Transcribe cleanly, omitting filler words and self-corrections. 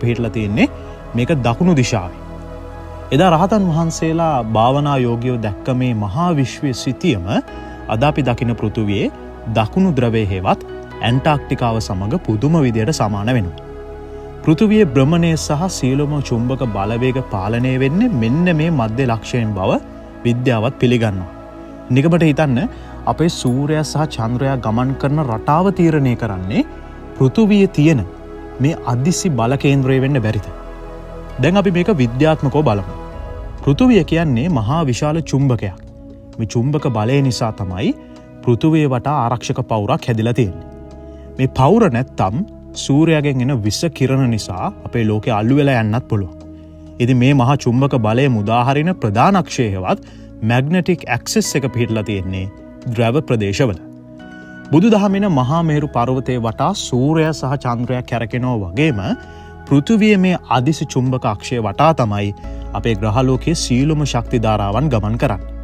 පිහිටලා තියෙන්නේ මේක දකුණු දිශාවේ. එදා රහතන් වහන්සේලා භාවනා යෝගියෝ දැක්ක මේ මහා විශ්වයේ සිටියම අද අපි දකින පෘථුවියේ දකුණු ධ්‍රවයේ හේවත් ඇන්ටාර්ක්ටිකාව සමග පුදුම විදියට සමාන වෙනවා. පෘථුවියේ භ්‍රමණය සහ සියලුම චුම්බක බලවේග පාලනය වෙන්නේ මෙන්න මේ මධ්‍ය ලක්ෂයෙන් බව විද්‍යාවත් පිළිගන්නවා. නිකමට හිතන්න අපේ සූර්යයා සහ චන්ද්‍රයා ගමන් කරන රටාව තීරණය කරන්නේ පෘථුවියේ තියෙන මේ අදිසි බල කේන්ද්‍රය වෙන්න බැරිද? දැන් අපි මේක විද්‍යාත්මකව බලමු. පෘථුවිය කියන්නේ මහා විශාල චුම්බකයක්. මේ චුම්බක බලය නිසා තමයි පෘථුවිය වටා ආරක්ෂක පවුරක් හැදිලා තියෙන්නේ. මේ පවුර නැත්තම් සූර්යයාගෙන් එන විස කිරණ නිසා අපේ ලෝකෙ අල්ලු වෙලා යන්නත් පුළුවන්. ඉතින් මේ මහා චුම්බක බලය මුදා හරින ප්‍රධාන අක්ෂය හෙවත් මැග්නටික් ඇක්සිස් එක පිහිටලා තියෙන්නේ ද්‍රව ප්‍රදේශවල. බුදුදහමෙන මහා මේරු පර්වතයේ වටා සූර්යයා සහ චන්ද්‍රයා කැරකෙනවා වගේම පෘථුවියේ මේ අදිසි චුම්බක අක්ෂය වටා තමයි අපේ ග්‍රහලෝකයේ සීලුම ශක්ති ධාරාවන් ගමන් කරන්නේ.